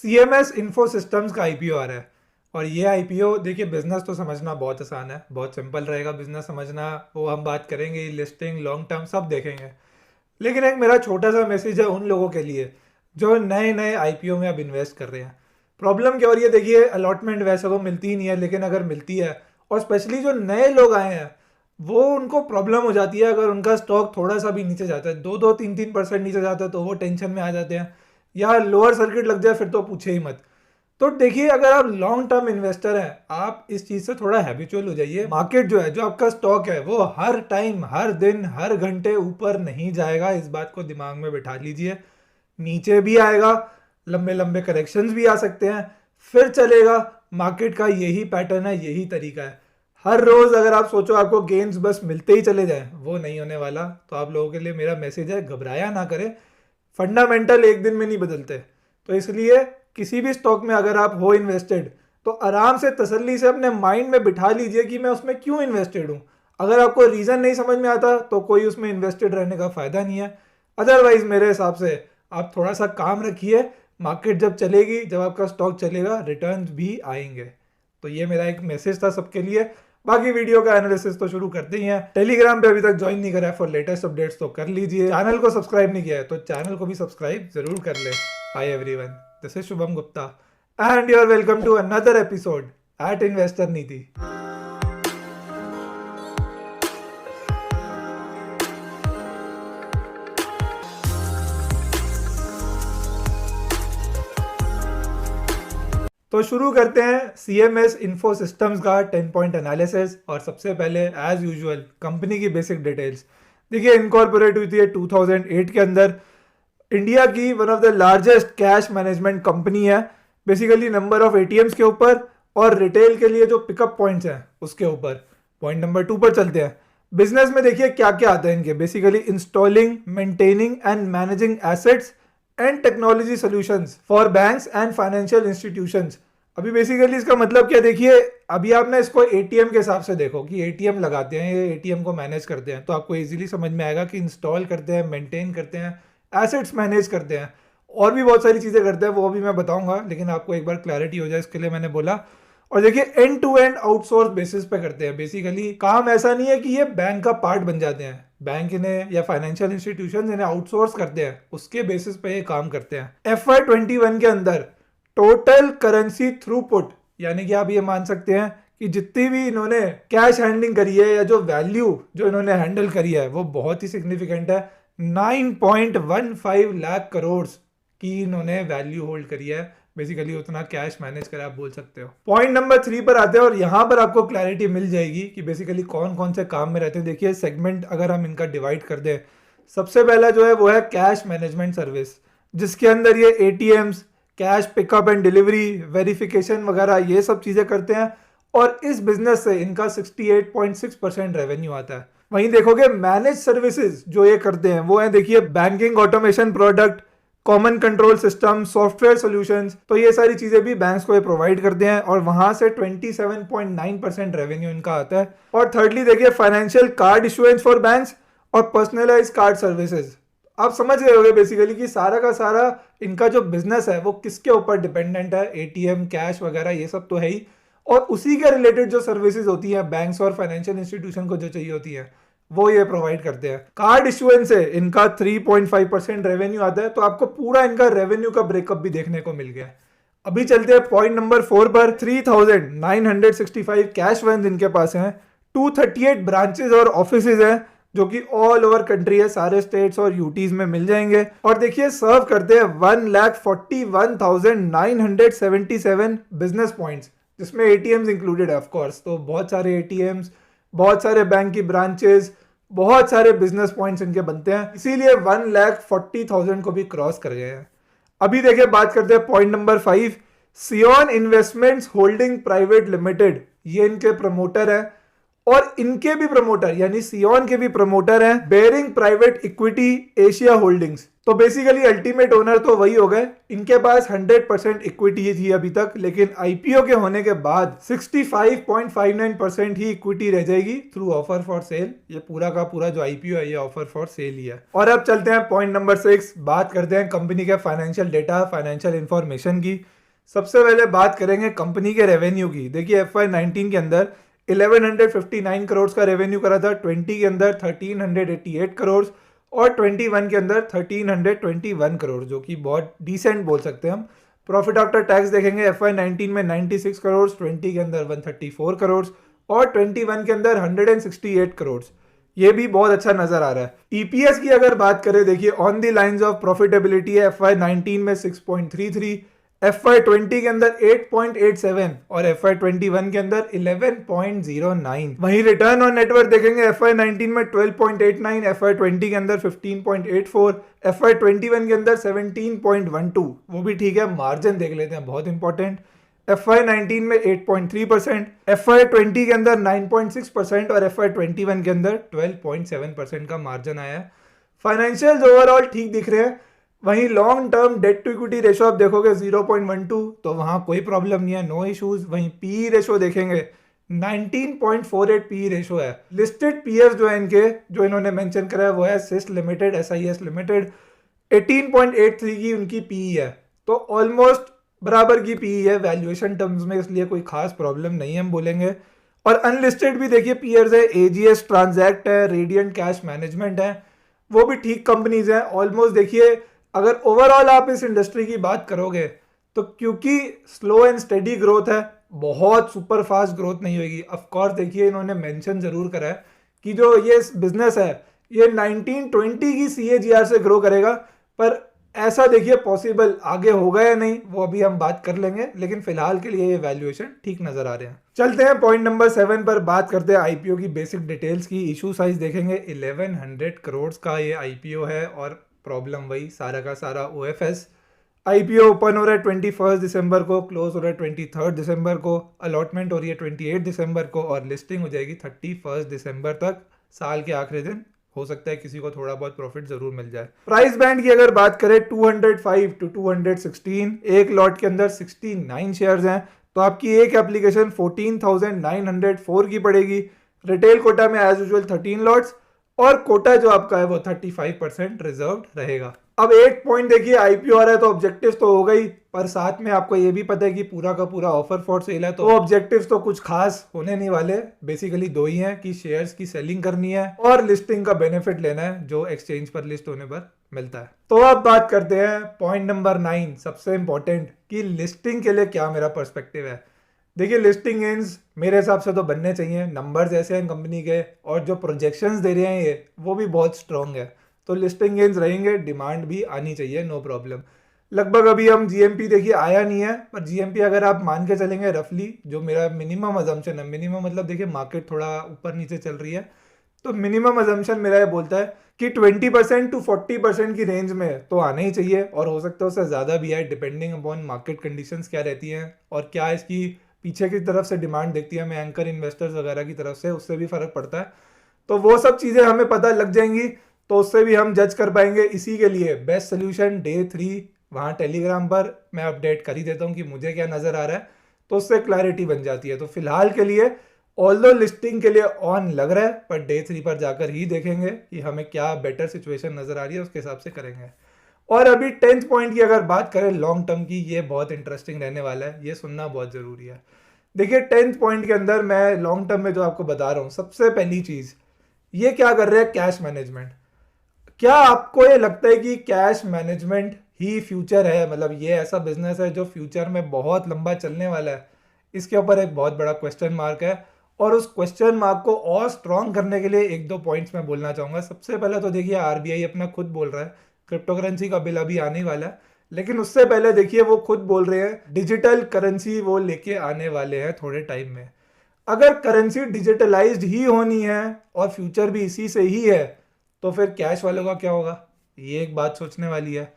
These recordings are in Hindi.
सीएमएस इंफो सिस्टम्स का आईपीओ आ रहा है। और ये आईपीओ देखिए, बिजनेस तो समझना बहुत आसान है, बहुत सिंपल रहेगा बिजनेस समझना। वो हम बात करेंगे, लिस्टिंग लॉन्ग टर्म सब देखेंगे। लेकिन एक मेरा छोटा सा मैसेज है उन लोगों के लिए जो नए नए आईपीओ में अब इन्वेस्ट कर रहे हैं। प्रॉब्लम क्या हो रही है, देखिए अलॉटमेंट वैसे तो मिलती ही नहीं है, लेकिन अगर मिलती है और स्पेशली जो नए लोग आए हैं वो उनको प्रॉब्लम हो जाती है। अगर उनका स्टॉक थोड़ा सा भी नीचे जाता है, 2-3% नीचे जाता है, तो वो टेंशन में आ जाते हैं। या लोअर सर्किट लग जाए फिर तो पूछे ही मत। तो देखिए, अगर आप लॉन्ग टर्म इन्वेस्टर हैं, आप इस चीज से थोड़ा हैबिचुअल हो जाइए। मार्केट जो है, जो आपका स्टॉक है, वो हर टाइम हर दिन हर घंटे ऊपर नहीं जाएगा, इस बात को दिमाग में बिठा लीजिए। नीचे भी आएगा, लंबे लंबे करेक्शंस भी आ सकते हैं, फिर चलेगा। मार्केट का यही पैटर्न है, यही तरीका है। हर रोज अगर आप सोचो आपको गेन्स बस मिलते ही चले जाएं, वो नहीं होने वाला। तो आप लोगों के लिए मेरा मैसेज है, घबराया ना करें। फंडामेंटल एक दिन में नहीं बदलते। तो इसलिए किसी भी स्टॉक में अगर आप हो इन्वेस्टेड, तो आराम से तसल्ली से अपने माइंड में बिठा लीजिए कि मैं उसमें क्यों इन्वेस्टेड हूँ। अगर आपको रीज़न नहीं समझ में आता तो कोई उसमें इन्वेस्टेड रहने का फ़ायदा नहीं है। अदरवाइज मेरे हिसाब से आप थोड़ा सा काम रखिए। मार्केट जब चलेगी, जब आपका स्टॉक चलेगा, रिटर्न्स भी आएंगे। तो ये मेरा एक मैसेज था सबके लिए। बाकी वीडियो का एनालिसिस तो शुरू करते ही हैं। टेलीग्राम पे अभी तक ज्वाइन नहीं करा है फॉर लेटेस्ट अपडेट्स तो कर लीजिए। चैनल को सब्सक्राइब नहीं किया है तो चैनल को भी सब्सक्राइब जरूर कर ले। Hi everyone, this is Shubham Gupta and you are welcome to another episode at investor Niti. तो शुरू करते हैं सीएमएस इंफो सिस्टम्स का 10 पॉइंट एनालिसिस। और सबसे पहले एज यूजुअल कंपनी की बेसिक डिटेल्स। देखिए, इनकॉर्पोरेट हुई थी 2008 के अंदर। इंडिया की one of the largest cash management company है। बेसिकली नंबर ऑफ एटीएम्स के ऊपर और रिटेल के लिए जो पिकअप पॉइंट्स हैं उसके ऊपर। पॉइंट नंबर 2 पर चलते हैं। बिजनेस में देखिए क्या क्या आता है इनके। Basically installing, maintaining and managing assets and technology solutions for banks and financial institutions. अभी बेसिकली इसका मतलब क्या, देखिए अभी आप ना इसको एटीएम के हिसाब से देखो कि एटीएम लगाते हैं, ये एटीएम को मैनेज करते हैं, तो आपको इजीली समझ में आएगा कि इंस्टॉल करते हैं, मेंटेन करते हैं, एसेट्स मैनेज करते हैं, और भी बहुत सारी चीज़ें करते हैं, वो भी मैं बताऊंगा। लेकिन आपको एक बार क्लैरिटी हो जाए इसके लिए मैंने बोला। और देखिए end to end outsource basis पे करते हैं। बेसिकली काम ऐसा नहीं है कि ये बैंक का पार्ट बन जाते हैं, बैंक इन्हें या फाइनेंशियल इंस्टीट्यूशन इन्हें आउटसोर्स करते हैं, उसके बेसिस पे ये काम करते हैं। FY21 के अंदर टोटल करेंसी थ्रूपुट, यानी कि आप ये मान सकते हैं कि जितनी भी इन्होंने कैश हैंडलिंग करी है या जो वैल्यू जो इन्होंने हैंडल करी है वो बहुत ही सिग्निफिकेंट है। 9.15 लाख करोड़ की इन्होंने वैल्यू होल्ड करी है। बेसिकली उतना कैश मैनेज करा, आप बोल सकते हो। पॉइंट नंबर 3 पर आते हैं और यहाँ पर आपको क्लैरिटी मिल जाएगी कि बेसिकली कौन कौन से काम में रहते हैं। देखिए सेगमेंट अगर हम इनका डिवाइड कर दें, सबसे पहला जो है वो है कैश मैनेजमेंट सर्विस, जिसके अंदर ये ATMs, cash pickup and delivery, verification वगैरह ये सब चीज़ें करते हैं। और इस बिजनेस से इनका 68.6% रेवेन्यू आता है। वहीं देखोगे मैनेज सर्विसेज जो ये करते हैं वो है, देखिए banking automation product, common control system, software solutions. तो ये सारी चीज़ें भी बैंक्स को ये प्रोवाइड करते हैं और वहाँ से 27.9% रेवेन्यू इनका आता है। और थर्डली देखिए financial card issuance for banks और पर्सनलाइज कार्ड सर्विसेज। आप समझ गए होंगे बेसिकली कि सारा का सारा इनका जो बिजनेस है वो किसके ऊपर डिपेंडेंट है। एटीएम, कैश वगैरह ये सब तो है ही, और उसी के रिलेटेड जो सर्विसेज होती हैं बैंक्स और फाइनेंशियल इंस्टीट्यूशन को जो चाहिए होती है वो ये प्रोवाइड करते हैं। कार्ड इशुएंस से इनका 3.5% रेवेन्यू आता है। तो आपको पूरा इनका रेवेन्यू का ब्रेकअप भी देखने को मिल गया। अभी चलते हैं पॉइंट नंबर 4 पर। 3,965 कैश वैन इनके पास हैं। 238 ब्रांचेस और ऑफिसेज हैं जो कि ऑल ओवर कंट्री है, सारे स्टेट्स और यूटीज में मिल जाएंगे। और देखिए सर्व करते हैं 1,41,977 बिजनेस पॉइंट्स, जिसमें एटीएम्स इंक्लूडेड है ऑफ कोर्स। तो बहुत सारे एटीएम्स, बहुत सारे बैंक की ब्रांचेस, बहुत सारे बिजनेस पॉइंट्स इनके बनते हैं, इसीलिए 1,40,000 को भी क्रॉस कर गए हैं। अभी देखिए बात करते हैं point number 5। Sion investments holding private limited, ये इनके प्रमोटर है। और इनके भी प्रमोटर यानी सियोन के भी प्रमोटर हैं Baring private equity Asia holdings. तो बेसिकली अल्टीमेट ओनर तो वही हो गए। इनके पास 100% इक्विटी थी अभी तक, लेकिन आईपीओ के होने के बाद 65.59% ही इक्विटी रह जाएगी थ्रू ऑफर फॉर सेल। ये पूरा का पूरा जो आईपीओ है ये ऑफर फॉर सेल ही है। और अब चलते हैं पॉइंट नंबर 6, बात करते हैं कंपनी के फाइनेंशियल डेटा, फाइनेंशियल इंफॉर्मेशन की। सबसे पहले बात करेंगे कंपनी के रेवेन्यू की। देखिए FY19 के अंदर 1159 करोड़ का रेवेन्यू करा था, 20 के अंदर 1388 करोड़ और 21 के अंदर 1321 करोड़, जो कि बहुत डिसेंट बोल सकते हैं हम। प्रॉफिट आफ्टर टैक्स देखेंगे FY19 में 96 करोड़, 20 के अंदर 134 करोड़ और 21 के अंदर 168 करोड़। ये भी बहुत अच्छा नजर आ रहा है। ईपीएस की अगर बात करें, देखिए on the lines of profitability है FY19 में 6.33, FY20 के अंदर 8.87 और FY21 के अंदर 11.09। वहीं रिटर्न ऑन नेटवर्थ देखेंगे FY19 में 12.89, FY20 के अंदर 15.84, FY21 के अंदर 17.12। वो भी ठीक है। मार्जिन देख लेते हैं, बहुत इंपॉर्टेंट। FY19 में 8.3%, FY20 के अंदर 9.6% और FY21 के अंदर 12.7% का मार्जिन आया है। फाइनेंशियल्स ओवरऑल ठीक दिख रहे हैं। वहीं long term debt to equity ratio आप देखोगे 0.12, तो वहां कोई प्रॉब्लम नहीं है, नो इश्यूज। वहीं पीई रेशो देखेंगे 19.48 पीई रेशो है। लिस्टेड पीएस जो है इनके, जो इन्होंने मेंशन करा है वो है सिस लिमिटेड, SIS लिमिटेड, 18.83 की उनकी पीई है। तो ऑलमोस्ट बराबर की पीई है वैल्यूएशन टर्म्स में, इसलिए कोई खास प्रॉब्लम नहीं हम बोलेंगे। और अनलिस्टेड भी देखिए पीयर्स है, एजीएस ट्रांजैक्ट है, रेडियंट कैश मैनेजमेंट है, वो भी ठीक कंपनीज हैं। ऑलमोस्ट देखिए अगर ओवरऑल आप इस इंडस्ट्री की बात करोगे तो क्योंकि स्लो एंड स्टेडी ग्रोथ है, बहुत सुपर फास्ट ग्रोथ नहीं होगी। ऑफ कोर्स देखिए इन्होंने मेंशन जरूर करा है कि जो ये बिजनेस है ये 1920 की CAGR से ग्रो करेगा, पर ऐसा देखिए पॉसिबल आगे होगा या नहीं वो अभी हम बात कर लेंगे, लेकिन फिलहाल के लिए ये वैल्यूएशन ठीक नजर आ रहे हैं। चलते हैं पॉइंट नंबर 7 पर, बात करते हैं आईपीओ की बेसिक डिटेल्स की। इशू साइज देखेंगे 1100 करोड़ का ये आईपीओ है और प्रॉब्लम वही सारा का सारा OFS। आईपीओ ओपन हो रहा है 21 दिसंबर को, क्लोज हो रहा है 23 दिसंबर को, अलॉटमेंट हो रही है 28 दिसंबर को और लिस्टिंग हो जाएगी 31 दिसंबर तक, साल के आखिरी दिन। हो सकता है किसी को थोड़ा बहुत प्रॉफिट जरूर मिल जाए। प्राइस बैंड की अगर बात करें 205 to 216, एक लॉट के अंदर 69 शेयर्स हैं, तो आपकी एक एप्लीकेशन 14,904 की पड़ेगी। रिटेल कोटा में एज यूजुअल 13 लॉट्स और कोटा जो आपका है वो 35% रिजर्व रहेगा। अब एक पॉइंट देखिए, आईपीओ आ रहा है तो ऑब्जेक्टिव्स तो हो गई, पर साथ में आपको ये भी पता है कि पूरा का पूरा ऑफर फॉर सेल है, तो ऑब्जेक्टिव्स तो कुछ खास होने नहीं वाले। बेसिकली दो ही हैं कि शेयर्स की सेलिंग करनी है और लिस्टिंग का बेनिफिट लेना है जो एक्सचेंज पर लिस्ट होने पर मिलता है। तो अब बात करते हैं पॉइंट नंबर 9, सबसे इंपॉर्टेंट, कि लिस्टिंग के लिए क्या मेरा पर्सपेक्टिव है। देखिए लिस्टिंग गेन्स मेरे हिसाब से तो बनने चाहिए, नंबर्स ऐसे हैं कंपनी के और जो प्रोजेक्शंस दे रहे हैं ये वो भी बहुत स्ट्रॉन्ग है, तो लिस्टिंग गेन्स रहेंगे, डिमांड भी आनी चाहिए, नो प्रॉब्लम। लगभग अभी हम जीएमपी देखिए आया नहीं है, पर जीएमपी अगर आप मान के चलेंगे रफली, जो मेरा मिनिमम अजम्पशन है, मिनिमम मतलब देखिए मार्केट थोड़ा ऊपर नीचे चल रही है, तो मिनिमम अजम्पशन मेरा ये बोलता है कि 20% to 40% की रेंज में तो आना ही चाहिए, और हो सकता है उससे ज़्यादा भी आए डिपेंडिंग अपॉन मार्केट कंडीशंस क्या रहती हैं और क्या इसकी पीछे की तरफ से डिमांड देखती है हमें एंकर इन्वेस्टर्स वगैरह की तरफ से, उससे भी फर्क पड़ता है। तो वो सब चीज़ें हमें पता लग जाएंगी, तो उससे भी हम जज कर पाएंगे। इसी के लिए बेस्ट सोल्यूशन डे 3 वहाँ टेलीग्राम पर मैं अपडेट कर ही देता हूँ कि मुझे क्या नज़र आ रहा है, तो उससे क्लैरिटी बन जाती है। तो फिलहाल के लिए ऑल्दो लिस्टिंग के लिए ऑन लग रहा है, पर डे 3 पर जाकर ही देखेंगे कि हमें क्या बेटर सिचुएशन नज़र आ रही है, उसके हिसाब से करेंगे। और अभी 10th पॉइंट की अगर बात करें लॉन्ग टर्म की, ये बहुत इंटरेस्टिंग रहने वाला है, ये सुनना बहुत ज़रूरी है। देखिए 10th पॉइंट के अंदर मैं लॉन्ग टर्म में जो आपको बता रहा हूँ, सबसे पहली चीज़ ये क्या कर रहे हैं, कैश मैनेजमेंट। क्या आपको ये लगता है कि कैश मैनेजमेंट ही फ्यूचर है, मतलब ये ऐसा बिजनेस है जो फ्यूचर में बहुत लंबा चलने वाला है? इसके ऊपर एक बहुत बड़ा क्वेश्चन मार्क है, और उस क्वेश्चन मार्क को और स्ट्रॉन्ग करने के लिए एक दो पॉइंट्स मैं बोलना चाहूँगा। सबसे पहले तो देखिए आरबीआई अपना खुद बोल रहा है क्रिप्टो करेंसी का बिल अभी आने वाला है, लेकिन उससे पहले देखिए वो खुद बोल रहे हैं डिजिटल करेंसी वो लेके आने वाले हैं थोड़े टाइम में। अगर करेंसी डिजिटलाइज्ड ही होनी है और फ्यूचर भी इसी से ही है, तो फिर कैश वालों का क्या होगा, ये एक बात सोचने वाली है।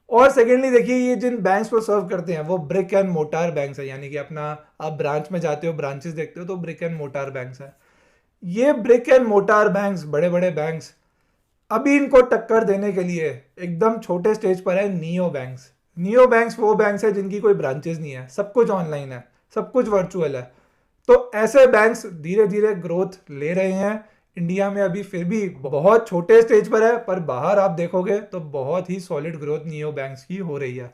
और सेकेंडली देखिए ये जिन बैंक्स को सर्व करते हैं वो ब्रिक एंड मोटार बैंक्स है, यानी कि अपना आप ब्रांच में जाते हो, ब्रांचेस देखते हो, तो ब्रिक एंड मोटार बैंक्स है। ये ब्रिक एंड मोटार बैंक्स, बड़े बड़े बैंक्स, अभी इनको टक्कर देने के लिए एकदम छोटे स्टेज पर है नियो बैंक्स। नियो बैंक्स वो बैंक्स है जिनकी कोई ब्रांचेस नहीं है, सब कुछ ऑनलाइन है, सब कुछ वर्चुअल है। तो ऐसे बैंक्स धीरे धीरे ग्रोथ ले रहे हैं इंडिया में, अभी फिर भी बहुत छोटे स्टेज पर है, पर बाहर आप देखोगे तो बहुत ही सॉलिड ग्रोथ नियो बैंक्स की हो रही है।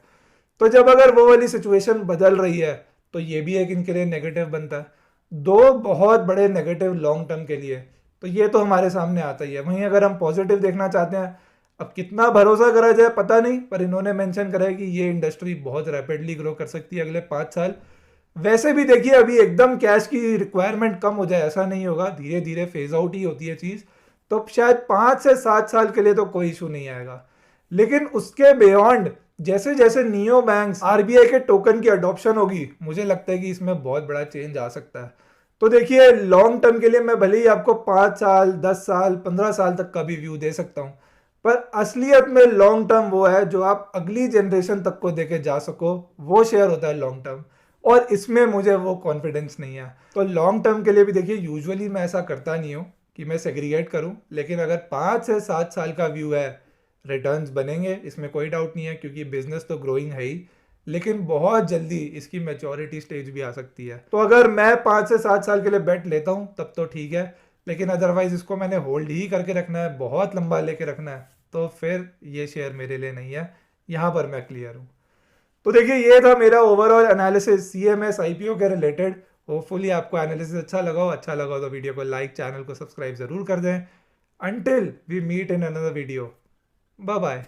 तो जब अगर वो वाली सिचुएशन बदल रही है तो ये भी एक इनके लिए नेगेटिव बनता है, दो बहुत बड़े नेगेटिव लॉन्ग टर्म के लिए। तो ये तो हमारे सामने आता ही है। वहीं अगर हम पॉजिटिव देखना चाहते हैं, अब कितना भरोसा करा जाए पता नहीं, पर इन्होंने मेंशन करा है कि ये इंडस्ट्री बहुत रैपिडली ग्रो कर सकती है अगले 5 साल। वैसे भी देखिए अभी एकदम कैश की रिक्वायरमेंट कम हो जाए ऐसा नहीं होगा, धीरे धीरे फेज आउट ही होती है चीज़। तो शायद 5 से 7 साल के लिए तो कोई इशू नहीं आएगा, लेकिन उसके बियॉन्ड जैसे जैसे नियो बैंक्स आरबीआई के टोकन की अडॉप्शन होगी, मुझे लगता है कि इसमें बहुत बड़ा चेंज आ सकता है। तो देखिए लॉन्ग टर्म के लिए मैं भले ही आपको 5 साल 10 साल 15 साल तक का भी व्यू दे सकता हूँ, पर असलियत में लॉन्ग टर्म वो है जो आप अगली जनरेशन तक को देके जा सको, वो शेयर होता है लॉन्ग टर्म। और इसमें मुझे वो कॉन्फिडेंस नहीं है। तो लॉन्ग टर्म के लिए भी देखिए यूजुअली मैं ऐसा करता नहीं हूँ कि मैं सेग्रीगेट करूँ, लेकिन अगर 5 से 7 साल का व्यू है, रिटर्न्स बनेंगे, इसमें कोई डाउट नहीं है, क्योंकि बिजनेस तो ग्रोइंग है ही, लेकिन बहुत जल्दी इसकी मैच्योरिटी स्टेज भी आ सकती है। तो अगर मैं 5 से 7 साल के लिए बेट लेता हूँ तब तो ठीक है, लेकिन अदरवाइज इसको मैंने होल्ड ही करके रखना है, बहुत लंबा लेके रखना है, तो फिर ये शेयर मेरे लिए नहीं है। यहाँ पर मैं क्लियर हूँ। तो देखिए ये था मेरा ओवरऑल एनालिसिस सीएमएस आईपीओ के रिलेटेड। होपफुली आपको एनालिसिस अच्छा लगा हो तो वीडियो को लाइक, चैनल को सब्सक्राइब जरूर कर दें। Until we meet in another video, bye bye.